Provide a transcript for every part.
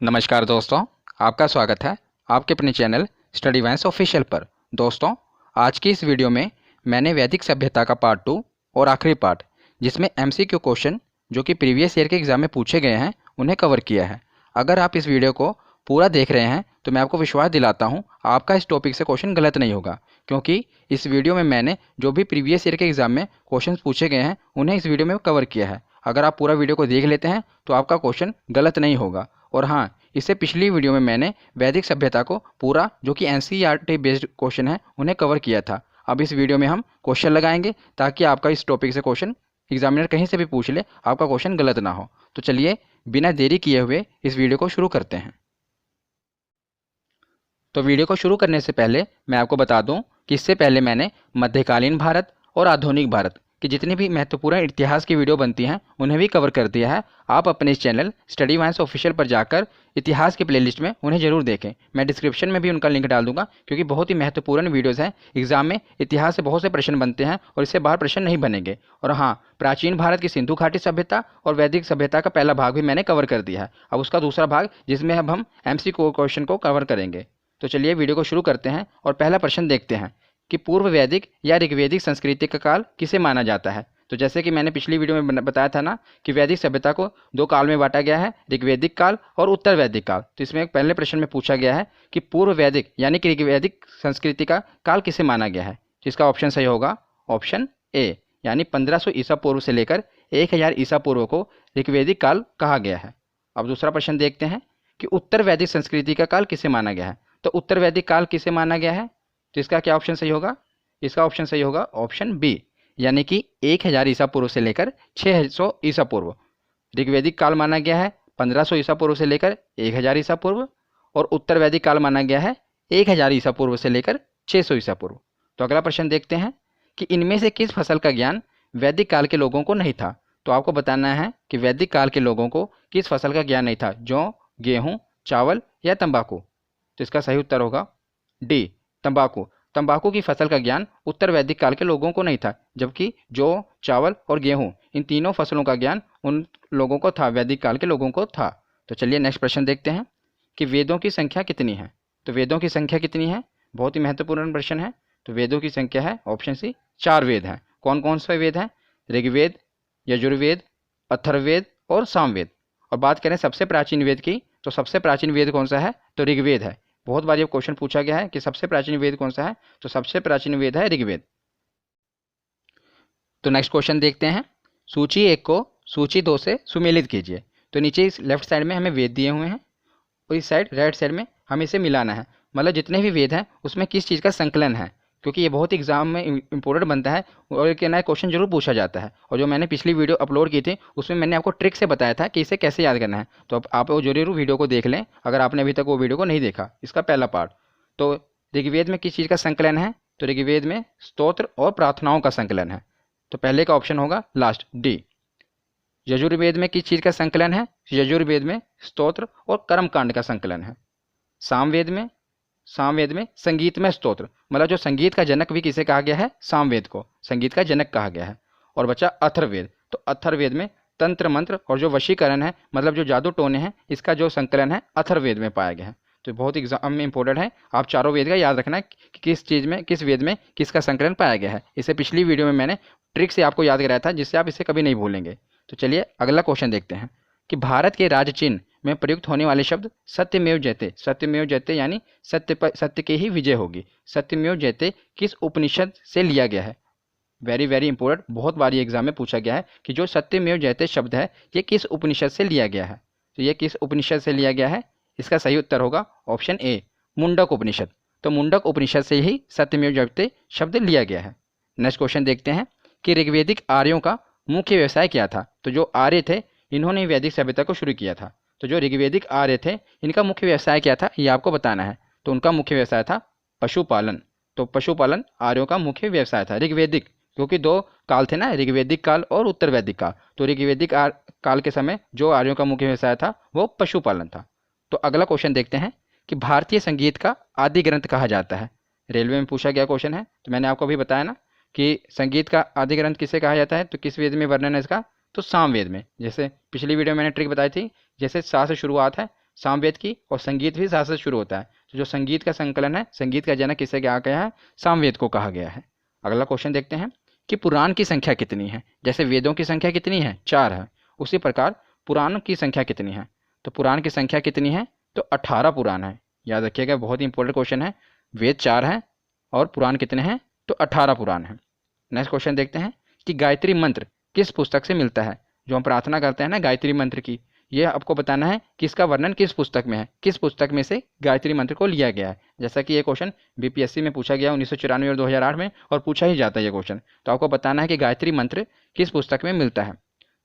नमस्कार दोस्तों, आपका स्वागत है आपके अपने चैनल स्टडी वाइन्स ऑफिशियल पर। दोस्तों, आज की इस वीडियो में मैंने वैदिक सभ्यता का पार्ट 2 और आखिरी पार्ट, जिसमें एमसीक्यू क्वेश्चन जो कि प्रीवियस ईयर के एग्ज़ाम में पूछे गए हैं, उन्हें कवर किया है। अगर आप इस वीडियो को पूरा देख रहे हैं तो मैं आपको विश्वास दिलाता हूँ आपका इस टॉपिक से क्वेश्चन गलत नहीं होगा, क्योंकि इस वीडियो में मैंने जो भी प्रीवियस ईयर के एग्ज़ाम में क्वेश्चन पूछे गए हैं उन्हें इस वीडियो में कवर किया है। अगर आप पूरा वीडियो को देख लेते हैं तो आपका क्वेश्चन गलत नहीं होगा। और हाँ, इससे पिछली वीडियो में मैंने वैदिक सभ्यता को पूरा, जो कि एनसीईआरटी बेस्ड क्वेश्चन है, उन्हें कवर किया था। अब इस वीडियो में हम क्वेश्चन लगाएंगे ताकि आपका इस टॉपिक से क्वेश्चन एग्जामिनर कहीं से भी पूछ ले, आपका क्वेश्चन गलत ना हो। तो चलिए बिना देरी किए हुए इस वीडियो को शुरू करते हैं। तो वीडियो को शुरू करने से पहले मैं आपको बता दूं कि इससे पहले मैंने मध्यकालीन भारत और आधुनिक भारत की जितनी भी महत्वपूर्ण इतिहास की वीडियो बनती हैं उन्हें भी कवर कर दिया है। आप अपने इस चैनल स्टडी वाइन्स ऑफिशियल पर जाकर इतिहास की प्लेलिस्ट में उन्हें जरूर देखें। मैं डिस्क्रिप्शन में भी उनका लिंक डाल दूंगा, क्योंकि बहुत ही महत्वपूर्ण वीडियोज़ हैं। एग्जाम में इतिहास से बहुत से प्रश्न बनते हैं और इससे बाहर प्रश्न नहीं बनेंगे। और हाँ, प्राचीन भारत की सिंधु घाटी सभ्यता और वैदिक सभ्यता का पहला भाग भी मैंने कवर कर दिया है। अब उसका दूसरा भाग, जिसमें अब हम एमसीक्यू क्वेश्चन को कवर करेंगे। तो चलिए वीडियो को शुरू करते हैं और पहला प्रश्न देखते हैं कि पूर्व वैदिक या ऋग्वैदिक संस्कृति का काल किसे माना जाता है। तो जैसे कि मैंने पिछली वीडियो में बताया था ना कि वैदिक सभ्यता को दो काल में बांटा गया है, ऋग्वैदिक काल और उत्तर वैदिक काल। तो इसमें पहले प्रश्न में पूछा गया है कि पूर्व वैदिक यानी कि ऋग्वैदिक संस्कृति का काल किसे माना गया है। जिसका ऑप्शन सही होगा ऑप्शन ए, यानी 1500 ईसा पूर्व से लेकर 1000 ईसा पूर्व को ऋग्वैदिक काल कहा गया है। अब दूसरा प्रश्न देखते हैं कि उत्तर वैदिक संस्कृति का काल किसे माना गया है। तो उत्तर वैदिक काल किसे माना गया है, तो इसका क्या ऑप्शन सही होगा। इसका ऑप्शन सही होगा ऑप्शन बी, यानी कि 1000 ईसा पूर्व से लेकर 600 ईसा पूर्व। ऋग्वैदिक काल माना गया है 1500 ईसा पूर्व से लेकर 1000 ईसा पूर्व, और उत्तर वैदिक काल माना गया है 1000 ईसा पूर्व से लेकर 600 ईसा पूर्व। तो अगला प्रश्न देखते हैं कि इनमें से किस फसल का ज्ञान वैदिक काल के लोगों को नहीं था। तो आपको बताना है कि वैदिक काल के लोगों को किस फसल का ज्ञान नहीं था, जौ, गेहूँ, चावल या तंबाकू। तो इसका सही उत्तर होगा डी, तंबाकू। तंबाकू की फसल का ज्ञान उत्तर वैदिक काल के लोगों को नहीं था, जबकि जौ, चावल और गेहूं, इन तीनों फसलों का ज्ञान उन लोगों को था, वैदिक काल के लोगों को था। तो चलिए नेक्स्ट प्रश्न देखते हैं कि वेदों की संख्या कितनी है। तो वेदों की संख्या कितनी है, बहुत ही महत्वपूर्ण प्रश्न है। तो वेदों की संख्या है ऑप्शन सी, 4 वेद हैं। कौन कौन से वेद हैं? ऋग्वेद, यजुर्वेद, अथर्ववेद और सामवेद। और बात करें सबसे प्राचीन वेद की, तो सबसे प्राचीन वेद कौन सा है, तो ऋग्वेद है। बहुत बार ये क्वेश्चन पूछा गया है कि सबसे प्राचीन वेद कौन सा है, तो सबसे प्राचीन वेद है ऋग्वेद। तो नेक्स्ट क्वेश्चन देखते हैं, सूची 1 को सूची 2 से सुमेलित कीजिए। तो नीचे इस लेफ्ट साइड में हमें वेद दिए हुए हैं और इस साइड राइट साइड में हमें इसे मिलाना है, मतलब जितने भी वेद हैं उसमें किस चीज़ का संकलन है, क्योंकि ये बहुत एग्जाम में इंपॉर्टेंट बनता है और एक नया क्वेश्चन जरूर पूछा जाता है। और जो मैंने पिछली वीडियो अपलोड की थी उसमें मैंने आपको ट्रिक से बताया था कि इसे कैसे याद करना है। तो अब आप वो जरूर वीडियो को देख लें अगर आपने अभी तक वो वीडियो को नहीं देखा, इसका पहला पार्ट। तो ऋग्वेद में किस चीज़ का संकलन है, तो ऋग्वेद में स्तोत्र और प्रार्थनाओं का संकलन है। तो पहले का ऑप्शन होगा लास्ट डी। यजुर्वेद में किस चीज़ का संकलन है, यजुर्वेद में स्तोत्र और कर्मकांड का संकलन है। सामवेद में संगीतमय स्तोत्र, मतलब जो संगीत का जनक भी किसे कहा गया है, सामवेद को संगीत का जनक कहा गया है। और बचा अथर्ववेद, तो अथर्ववेद में तंत्र मंत्र और जो वशीकरण है, मतलब जो जादू टोने हैं, इसका जो संकलन है अथर्ववेद में पाया गया है। तो बहुत एग्जाम में इंपॉर्टेंट है, आप चारों वेद का याद रखना कि किस चीज़ में, किस वेद में किसका संकलन पाया गया है। इसे पिछली वीडियो में मैंने ट्रिक से आपको याद कराया था, जिससे आप इसे कभी नहीं भूलेंगे। तो चलिए अगला क्वेश्चन देखते हैं कि भारत के राज्य चिन्ह में प्रयुक्त होने वाले शब्द सत्यमेव जयते, सत्यमेव जयते यानी सत्य के ही विजय होगी, सत्यमेव जयते किस उपनिषद से लिया गया है। वेरी वेरी इंपॉर्टेंट, बहुत बार ये एग्जाम में पूछा गया है कि जो सत्यमेव जयते शब्द है ये किस उपनिषद से लिया गया है। तो ये किस उपनिषद से लिया गया है, इसका सही उत्तर होगा ऑप्शन ए, मुंडक उपनिषद। तो मुंडक उपनिषद से ही सत्यमेव जयते शब्द लिया गया है। नेक्स्ट क्वेश्चन देखते हैं कि ऋग्वैदिक आर्यों का मुख्य व्यवसाय क्या था। तो जो आर्य थे इन्होंने वैदिक सभ्यता को शुरू किया था। तो जो ऋग्वैदिक आर्य थे इनका मुख्य व्यवसाय क्या था, ये आपको बताना है। तो उनका मुख्य व्यवसाय था पशुपालन। तो पशुपालन आर्यों का मुख्य व्यवसाय था ऋग्वैदिक, क्योंकि दो काल थे ना, ऋग्वैदिक काल और उत्तर वैदिक काल। तो ऋग्वैदिक काल के समय जो आर्यों का मुख्य व्यवसाय था वो पशुपालन था। तो अगला क्वेश्चन देखते हैं कि भारतीय संगीत का आदि ग्रंथ कहा जाता है। रेलवे में पूछा गया क्वेश्चन है, तो मैंने आपको अभी बताया ना कि संगीत का आदि ग्रंथ किसे कहा जाता है, तो किस वेद में वर्णन है इसका, तो सामवेद में। जैसे पिछली वीडियो में मैंने ट्रिक बताई थी, जैसे सा से शुरुआत है सामवेद की, और संगीत भी साथ से शुरू होता है। तो जो संगीत का संकलन है, संगीत का जनक किसे कहा गया है? सामवेद को कहा गया है। अगला क्वेश्चन देखते हैं कि पुराण की संख्या कितनी है। जैसे वेदों की संख्या कितनी है? 4 है। उसी प्रकार पुराण की संख्या कितनी है? तो पुराण की संख्या कितनी है? तो 18 पुराण है। याद रखिएगा, बहुत ही इंपॉर्टेंट क्वेश्चन है। वेद 4 हैं और पुराण कितने हैं? तो 18 पुराण हैं। नेक्स्ट क्वेश्चन देखते हैं कि गायत्री मंत्र किस पुस्तक से मिलता है। जो हम प्रार्थना करते हैं ना गायत्री मंत्र की, ये आपको बताना है कि इसका वर्णन किस पुस्तक में है, किस पुस्तक में से गायत्री मंत्र को लिया गया है। जैसा कि ये क्वेश्चन बीपीएससी में पूछा गया 1994 और 2008 में, और पूछा ही जाता है ये क्वेश्चन। तो आपको बताना है कि गायत्री मंत्र किस पुस्तक में मिलता है।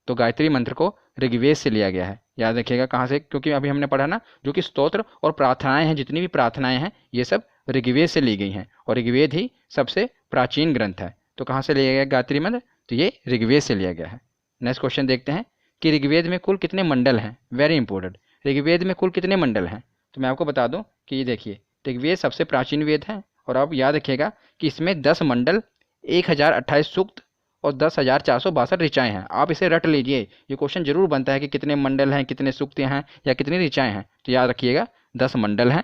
तो गायत्री मंत्र को ऋग्वेद से लिया गया है। याद रखिएगा कहाँ से, क्योंकि अभी हमने पढ़ा ना, जो कि स्तोत्र और प्रार्थनाएं हैं, जितनी भी प्रार्थनाएं हैं ये सब ऋग्वेद से ली गई हैं, और ऋग्वेद ही सबसे प्राचीन ग्रंथ है। तो कहाँ से लिया गया गायत्री मंत्र? तो ये ऋग्वेद से लिया गया है। नेक्स्ट क्वेश्चन देखते हैं कि ऋग्वेद में कुल कितने मंडल हैं। वेरी इंपॉर्टेंट, ऋग्वेद में कुल कितने मंडल हैं? तो मैं आपको बता दूं कि ये देखिए, ऋग्वेद सबसे प्राचीन वेद है, और आप याद रखिएगा कि इसमें 10 मंडल, 1028 सूक्त और 10,462 ऋचाएँ हैं। आप इसे रट लीजिए, ये क्वेश्चन जरूर बनता है कि कितने मंडल हैं, कितने सूक्त हैं या कितनी ऋचाएँ हैं। तो याद रखिएगा 10 मंडल हैं,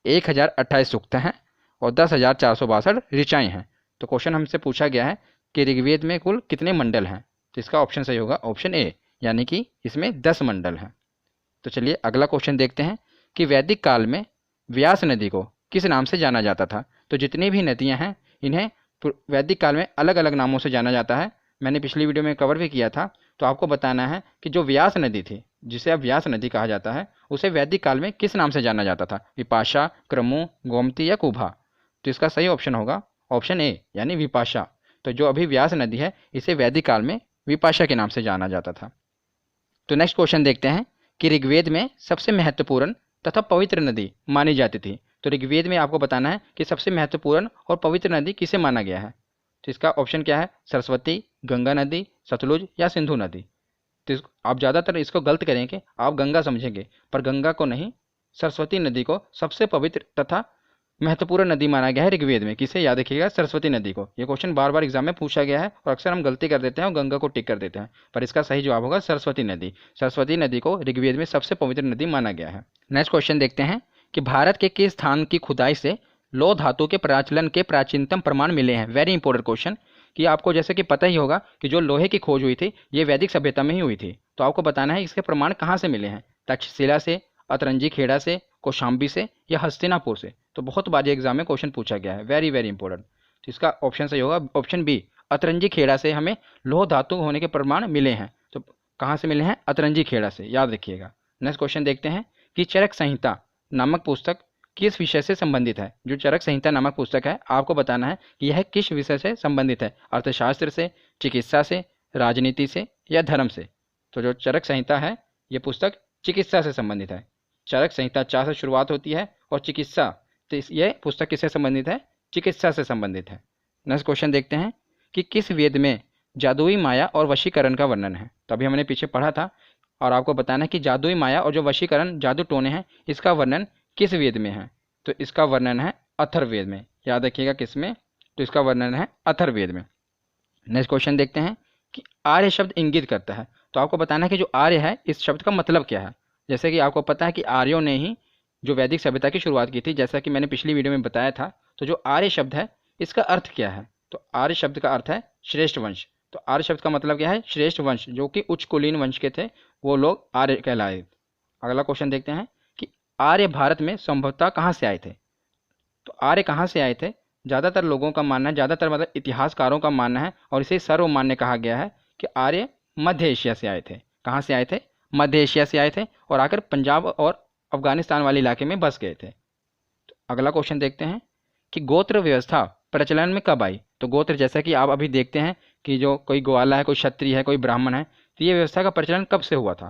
1028 सूक्त हैं और 10,462 ऋचाएँ हैं। तो क्वेश्चन हमसे पूछा गया है कि ऋग्वेद में कुल कितने मंडल हैं। तो इसका ऑप्शन सही होगा ऑप्शन ए, यानी कि इसमें 10 मंडल हैं। तो चलिए अगला क्वेश्चन देखते हैं कि वैदिक काल में व्यास नदी को किस नाम से जाना जाता था। तो जितनी भी नदियां हैं इन्हें वैदिक काल में अलग अलग नामों से जाना जाता है। मैंने पिछली वीडियो में कवर भी किया था। तो आपको बताना है कि जो व्यास नदी थी, जिसे अब व्यास नदी कहा जाता है, उसे वैदिक काल में किस नाम से जाना जाता था? विपाशा, क्रमु, गोमती या कुभा। तो इसका सही ऑप्शन होगा ऑप्शन ए, यानी विपाशा। तो जो अभी व्यास नदी है इसे वैदिक काल में विपाशा के नाम से जाना जाता था। तो नेक्स्ट क्वेश्चन देखते हैं कि ऋग्वेद में सबसे महत्वपूर्ण तथा पवित्र नदी मानी जाती थी। तो ऋग्वेद में आपको बताना है कि सबसे महत्वपूर्ण और पवित्र नदी किसे माना गया है। तो इसका ऑप्शन क्या है? सरस्वती, गंगा नदी, सतलुज या सिंधु नदी। तो आप ज़्यादातर इसको गलत करेंगे, आप गंगा समझेंगे, पर गंगा को नहीं, सरस्वती नदी को सबसे पवित्र तथा महत्वपूर्ण नदी माना गया है ऋग्वेद में। किसे? याद रखिएगा, सरस्वती नदी को। ये क्वेश्चन बार बार एग्जाम में पूछा गया है और अक्सर हम गलती कर देते हैं और गंगा को टिक कर देते हैं, पर इसका सही जवाब होगा सरस्वती नदी। सरस्वती नदी को ऋग्वेद में सबसे पवित्र नदी माना गया है। नेक्स्ट क्वेश्चन देखते हैं कि भारत के किस स्थान की खुदाई से लौह धातु के प्रचलन के प्राचीनतम प्रमाण मिले हैं। वेरी इंपॉर्टेंट क्वेश्चन, कि आपको जैसे कि पता ही होगा कि जो लोहे की खोज हुई थी ये वैदिक सभ्यता में ही हुई थी। तो आपको बताना है इसके प्रमाण कहाँ से मिले हैं। तक्षशिला से, अतरंजी खेड़ा से, कौशाम्बी से या हस्तिनापुर से। तो बहुत बार एग्जाम में क्वेश्चन पूछा गया है, वेरी वेरी इंपॉर्टेंट। तो इसका ऑप्शन सही होगा ऑप्शन बी, अतरंजी खेड़ा से हमें लौह धातु होने के प्रमाण मिले हैं। तो कहाँ से मिले हैं? अतरंजी खेड़ा से, याद रखिएगा। नेक्स्ट क्वेश्चन देखते हैं कि चरक संहिता नामक पुस्तक किस विषय से संबंधित है। जो चरक संहिता नामक पुस्तक है, आपको बताना है कि यह किस विषय से संबंधित है। अर्थशास्त्र से, चिकित्सा से, राजनीति से या धर्म से। तो जो चरक संहिता है ये पुस्तक चिकित्सा से संबंधित है। चरक संहिता 4 से शुरुआत होती है और चिकित्सा, तो ये पुस्तक किससे संबंधित है? चिकित्सा से संबंधित है। नेक्स्ट क्वेश्चन देखते हैं कि किस वेद में जादुई माया और वशीकरण का वर्णन है। तो अभी हमने पीछे पढ़ा था और आपको बताना है कि जादुई माया और जो वशीकरण जादू टोने हैं इसका वर्णन किस वेद में है। तो इसका वर्णन है अथर्ववेद में। याद रखिएगा किस में? तो इसका वर्णन है अथर्ववेद में। नेक्स्ट क्वेश्चन देखते हैं कि आर्य शब्द इंगित करता है। तो आपको बताना है कि जो आर्य है इस शब्द का मतलब क्या है। जैसे कि आपको पता है कि आर्यों ने ही जो वैदिक सभ्यता की शुरुआत की थी, जैसा कि मैंने पिछली वीडियो में बताया था। तो जो आर्य शब्द है इसका अर्थ क्या है? तो आर्य शब्द का अर्थ है श्रेष्ठ वंश। तो आर्य शब्द का मतलब क्या है? श्रेष्ठ वंश, जो कि उच्च कुलीन वंश के थे वो लोग आर्य कहलाए। अगला क्वेश्चन देखते हैं कि आर्य भारत में संभवतः कहाँ से आए थे। तो आर्य कहाँ से आए थे? ज़्यादातर लोगों का मानना है, ज़्यादातर मतलब इतिहासकारों का मानना है और इसे सर्वमान्य कहा गया है कि आर्य मध्य एशिया से आए थे। कहाँ से आए थे? मध्य एशिया से आए थे और आकर पंजाब और अफगानिस्तान वाले इलाके में बस गए थे। तो अगला क्वेश्चन देखते हैं कि गोत्र व्यवस्था प्रचलन में कब आई। तो गोत्र, जैसा कि आप अभी देखते हैं कि जो कोई ग्वाला है, कोई क्षत्रिय है, कोई ब्राह्मण है, तो ये व्यवस्था का प्रचलन कब से हुआ था।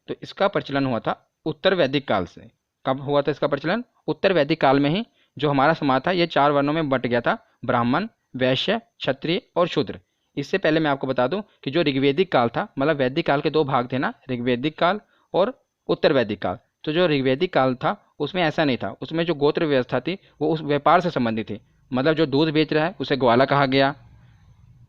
तो इसका प्रचलन हुआ था उत्तर वैदिक काल से। कब हुआ था इसका प्रचलन? उत्तर वैदिक काल में ही जो हमारा समाज था ये 4 वर्णों में बंट गया था, ब्राह्मण, वैश्य, क्षत्रिय और शूद्र। इससे पहले मैं आपको बता दूं कि जो ऋग्वेदिक काल था, मतलब वैदिक काल के 2 भाग थे ना, ऋग्वेदिक काल और उत्तर वैदिक काल। तो जो ऋग्वेदिक काल था उसमें ऐसा नहीं था, उसमें जो गोत्र व्यवस्था थी वो उस व्यापार से संबंधित थी। मतलब जो दूध बेच रहा है उसे ग्वाला कहा गया,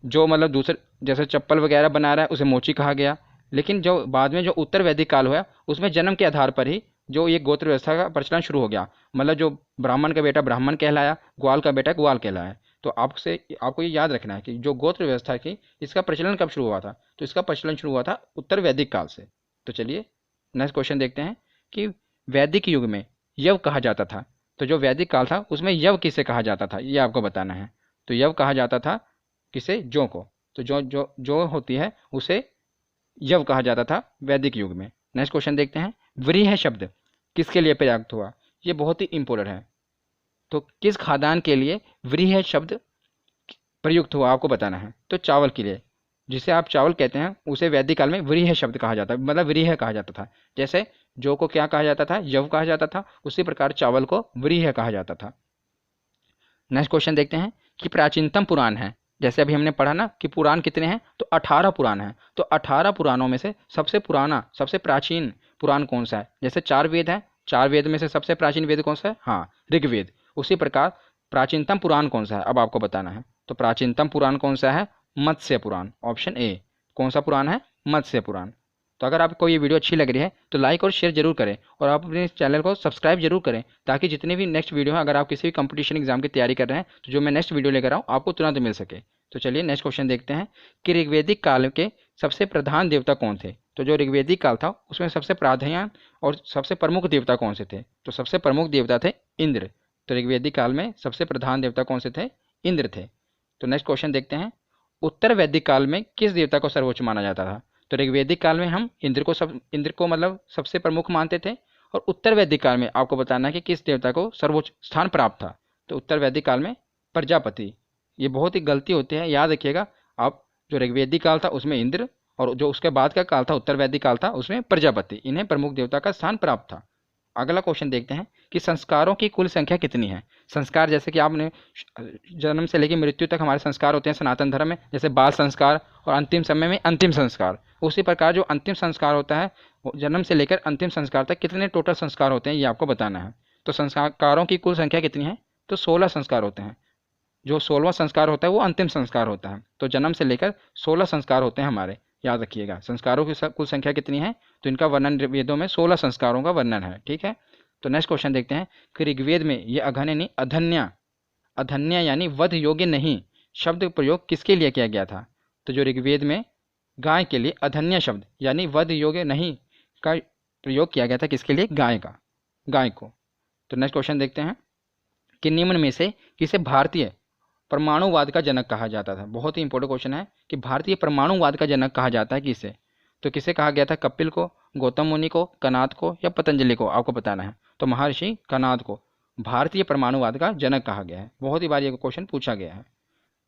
जो मतलब दूसरे जैसे चप्पल वगैरह बना रहा है उसे मोची कहा गया। लेकिन जो बाद में जो उत्तर वैदिक काल हुआ उसमें जन्म के आधार पर ही जो ये गोत्र व्यवस्था का प्रचलन शुरू हो गया, मतलब जो ब्राह्मण का बेटा ब्राह्मण कहलाया, ग्वाल का बेटा ग्वाल कहलाया। तो आपको ये याद रखना है कि जो गोत्र व्यवस्था की इसका प्रचलन कब शुरू हुआ था, तो इसका प्रचलन शुरू हुआ था उत्तर वैदिक काल से। तो चलिए नेक्स्ट क्वेश्चन देखते हैं कि वैदिक युग में यव कहा जाता था, तो जो वैदिक काल था उसमें यव किसे कहा जाता था ये आपको बताना है। तो यव कहा जाता था किसे, जौ को। तो जो होती है उसे यव कहा जाता था वैदिक युग में। नेक्स्ट क्वेश्चन देखते हैं, व्रीहि शब्द किसके लिए प्रयुक्त हुआ, ये बहुत ही इंपॉर्टेंट है। तो किस खाद्यान्न के लिए व्रीहि शब्द प्रयुक्त हुआ आपको बताना है। तो चावल के लिए, जिसे आप चावल कहते हैं उसे वैदिक काल में व्रीहि शब्द कहा जाता है, मतलब व्रीहि कहा जाता था। जैसे जौ को क्या कहा जाता था, यव कहा जाता था, उसी प्रकार चावल को व्रीहि कहा जाता था। नेक्स्ट क्वेश्चन देखते हैं कि प्राचीनतम पुराण है, जैसे अभी हमने पढ़ा ना कि पुराण कितने हैं, तो 18 पुराण हैं। तो 18 पुराणों में से सबसे पुराना सबसे प्राचीन पुराण कौन सा है। जैसे 4 वेद हैं, 4 वेद में से सबसे प्राचीन वेद कौन सा है, हाँ ऋग्वेद। उसी प्रकार प्राचीनतम पुराण कौन सा है अब आपको बताना है। तो प्राचीनतम पुराण कौन सा है, मत्स्य पुराण, ऑप्शन ए। कौन सा पुराण है, मत्स्य पुराण। तो अगर आपको ये वीडियो अच्छी लग रही है तो लाइक और शेयर जरूर करें, और आप अपने चैनल को सब्सक्राइब जरूर करें, ताकि जितने भी नेक्स्ट वीडियो हैं, अगर आप किसी भी कंपटीशन एग्जाम की तैयारी कर रहे हैं तो जो मैं नेक्स्ट वीडियो लेकर आऊँ आपको तुरंत मिल सके। तो चलिए नेक्स्ट क्वेश्चन देखते हैं कि ऋग्वेदिक काल के सबसे प्रधान देवता कौन थे। तो जो ऋग्वेदिक काल था उसमें सबसे प्राधान्य और सबसे प्रमुख देवता कौन से थे, तो सबसे प्रमुख देवता थे इंद्र। तो ऋग्वेदिक काल में सबसे प्रधान देवता कौन से थे, इंद्र थे। तो नेक्स्ट क्वेश्चन देखते हैं, उत्तर वैदिक काल में किस देवता को सर्वोच्च माना जाता था। तो ऋग्वेदिक काल में हम इंद्र को मतलब सबसे प्रमुख मानते थे, और उत्तर वैदिक काल में आपको बताना है कि किस देवता को सर्वोच्च स्थान प्राप्त था। तो उत्तर वैदिक काल में प्रजापति। ये बहुत ही गलती होती है, याद रखिएगा आप। जो ऋग्वेदिक काल था उसमें इंद्र, और जो उसके बाद का काल था उत्तर वैदिक काल था उसमें प्रजापति, इन्हें प्रमुख देवता का स्थान प्राप्त था। अगला क्वेश्चन देखते हैं कि संस्कारों की कुल संख्या कितनी है। संस्कार जैसे कि आपने जन्म से लेकर मृत्यु तक हमारे संस्कार होते हैं सनातन धर्म में, जैसे बाल संस्कार और अंतिम समय में अंतिम संस्कार। उसी प्रकार जो अंतिम संस्कार होता है, जन्म से लेकर अंतिम संस्कार तक कितने टोटल संस्कार होते हैं ये आपको बताना है। तो संस्कारों की कुल संख्या कितनी है, तो 16 संस्कार होते हैं। जो 16वां संस्कार होता है वो अंतिम संस्कार होता है। तो जन्म से लेकर 16 संस्कार होते हैं हमारे, याद रखिएगा। संस्कारों की कुल संख्या कितनी है, तो इनका वर्णन वेदों में 16 संस्कारों का वर्णन है, ठीक है। तो नेक्स्ट क्वेश्चन देखते हैं कि ऋग्वेद में ये अघन्य यानी अधन्य यानी वध योग्य नहीं शब्द प्रयोग किसके लिए किया गया था। तो जो ऋग्वेद में गाय के लिए अधन्य शब्द यानी वध योग्य नहीं का प्रयोग किया गया था, किसके लिए, गाय को। तो नेक्स्ट क्वेश्चन देखते हैं कि निम्न में से किसे भारतीय परमाणुवाद का जनक कहा जाता था। बहुत ही इंपॉर्टेंट क्वेश्चन है कि भारतीय परमाणुवाद का जनक कहा जाता है किसे। तो किसे कहा गया था, कपिल को, गौतम मुनि को, कनाद को या पतंजलि को, आपको बताना है। तो महर्षि कनाद को भारतीय परमाणुवाद का जनक कहा गया है। बहुत ही बार ये क्वेश्चन पूछा गया है।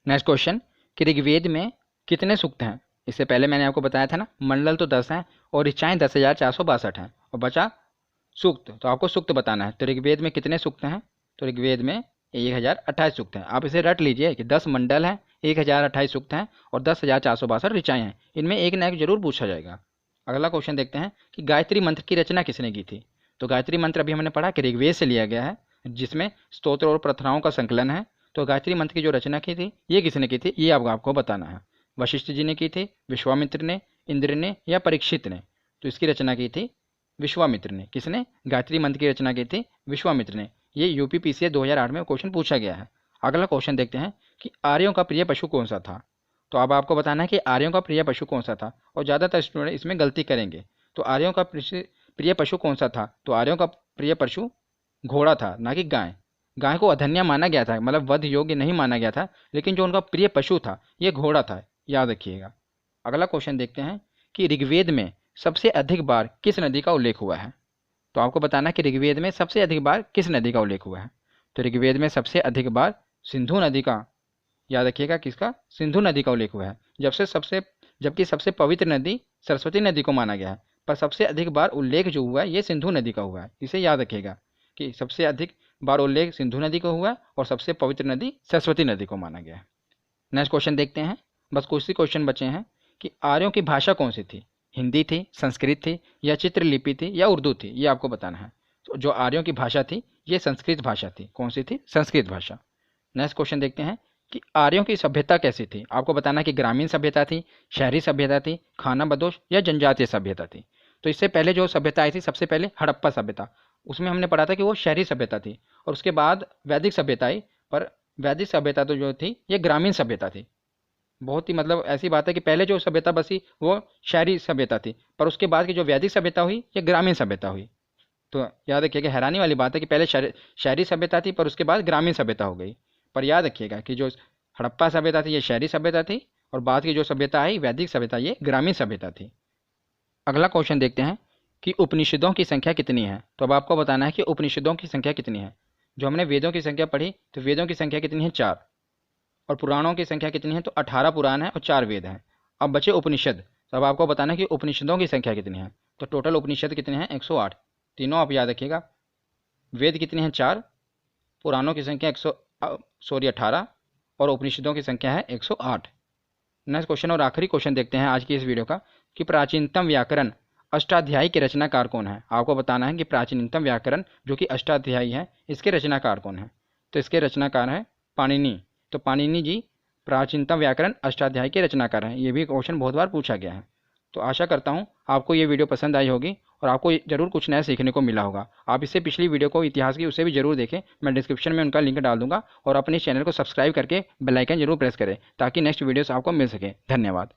नेक्स्ट क्वेश्चन कि ऋग्वेद में कितने सूक्त हैं। इससे पहले मैंने आपको बताया था ना, मंडल तो 10 हैं और ऋचाएँ 10,462 हैं, और बचा सूक्त। तो आपको सूक्त बताना है। तो ऋग्वेद में कितने सूक्त हैं, तो ऋग्वेद में 1028 सूक्त हैं। आप इसे रट लीजिए कि 10 मंडल हैं, 1028 सूक्त हैं और 10,462 ऋचाएँ हैं। इनमें एक ना एक जरूर पूछा जाएगा। अगला क्वेश्चन देखते हैं कि गायत्री मंत्र की रचना किसने की थी। तो गायत्री मंत्र अभी हमने पढ़ा कि ऋग्वेद से लिया गया है, जिसमें स्तोत्र और प्रार्थनाओं का संकलन है। तो गायत्री मंत्र की जो रचना की थी ये किसने की थी, ये आपको बताना है। वशिष्ठ जी ने की थी, विश्वामित्र ने, इंद्र ने या परीक्षित ने। तो इसकी रचना की थी विश्वामित्र ने। किसने, गायत्री मंत्र की रचना की थी विश्वामित्र ने। ये यूपीपीसीएस 2008 में क्वेश्चन पूछा गया है। अगला क्वेश्चन देखते हैं कि आर्यों का प्रिय पशु कौन सा था। तो अब आपको बताना है कि आर्यों का प्रिय पशु कौन सा था, और ज़्यादातर स्टूडेंट इसमें गलती करेंगे। तो आर्यों का प्रिय पशु कौन सा था, तो आर्यों का प्रिय पशु घोड़ा था, ना कि गाय। गाय को अधन्य माना गया था, मतलब वध योग्य नहीं माना गया था, लेकिन जो उनका प्रिय पशु था ये घोड़ा था, याद रखिएगा। अगला क्वेश्चन देखते हैं कि ऋग्वेद में सबसे अधिक बार किस नदी का उल्लेख हुआ है। तो आपको बताना है कि ऋग्वेद में सबसे अधिक बार किस नदी का उल्लेख हुआ है। तो ऋग्वेद में सबसे अधिक बार सिंधु नदी का, याद रखिएगा किसका, सिंधु नदी का उल्लेख हुआ है। जबकि सबसे पवित्र नदी सरस्वती नदी को माना गया है, पर सबसे अधिक बार उल्लेख जो हुआ है ये सिंधु नदी का हुआ है। इसे याद रखिएगा कि सबसे अधिक बार उल्लेख सिंधु नदी का हुआ है और सबसे पवित्र नदी सरस्वती नदी को माना गया है। नेक्स्ट क्वेश्चन देखते हैं, बस कुछ ही क्वेश्चन बचे हैं कि आर्यों की भाषा कौन सी थी, हिंदी थी, संस्कृत थी या चित्रलिपि थी या उर्दू थी, ये आपको बताना है। तो जो आर्यों की भाषा थी ये संस्कृत भाषा थी। कौन सी थी, संस्कृत भाषा। नेक्स्ट क्वेश्चन देखते हैं कि आर्यों की सभ्यता कैसी थी। आपको बताना है कि ग्रामीण सभ्यता थी, शहरी सभ्यता थी, खाना बदोश या जनजातीय सभ्यता थी। तो इससे पहले जो सभ्यता आई थी सबसे पहले हड़प्पा सभ्यता, उसमें हमने पढ़ा था कि वो शहरी सभ्यता थी, और उसके बाद वैदिक सभ्यता आई। पर वैदिक सभ्यता तो जो थी ये ग्रामीण सभ्यता थी। बहुत ही मतलब ऐसी बात है कि पहले जो सभ्यता बसी वो शहरी सभ्यता थी, पर उसके बाद की जो वैदिक सभ्यता हुई ये ग्रामीण सभ्यता हुई। तो याद रखिएगा, हैरानी वाली बात है कि पहले शहरी सभ्यता थी पर उसके बाद ग्रामीण सभ्यता हो गई। पर याद रखिएगा कि जो हड़प्पा सभ्यता थी ये शहरी सभ्यता थी, और बाद की जो सभ्यता आई वैदिक सभ्यता ये ग्रामीण सभ्यता थी। अगला क्वेश्चन देखते हैं कि उपनिषदों की संख्या कितनी है। तो अब आपको बताना है कि उपनिषदों की संख्या कितनी है। जो हमने वेदों की संख्या पढ़ी तो वेदों की संख्या कितनी है 4, और पुराणों की संख्या कितनी है तो 18 पुराण है और 4 वेद हैं। अब बचे उपनिषद, तो अब आपको बताना है कि उपनिषदों की संख्या कितनी है। तो टोटल उपनिषद कितने हैं 108। तीनों आप याद रखिएगा, वेद कितने हैं 4, पुराणों की संख्या 18, और उपनिषदों की संख्या है 108। नेक्स्ट क्वेश्चन और आखिरी क्वेश्चन देखते हैं आज की इस वीडियो का कि प्राचीनतम व्याकरण अष्टाध्यायी के रचनाकार कौन है। आपको बताना है कि प्राचीनतम व्याकरण जो कि अष्टाध्यायी है इसके रचनाकार कौन है। तो इसके रचनाकार है पाणिनि। तो पाणिनि जी प्राचीनतम व्याकरण अष्टाध्यायी के रचनाकार हैं। ये भी क्वेश्चन बहुत बार पूछा गया है। तो आशा करता हूँ आपको ये वीडियो पसंद आई होगी और आपको जरूर कुछ नया सीखने को मिला होगा। आप इससे पिछली वीडियो को इतिहास की उसे भी जरूर देखें, मैं डिस्क्रिप्शन में उनका लिंक डाल दूंगा। और अपने चैनल को सब्सक्राइब करके बेल आइकन जरूर प्रेस करें ताकि नेक्स्ट वीडियोस आपको मिल सके। धन्यवाद।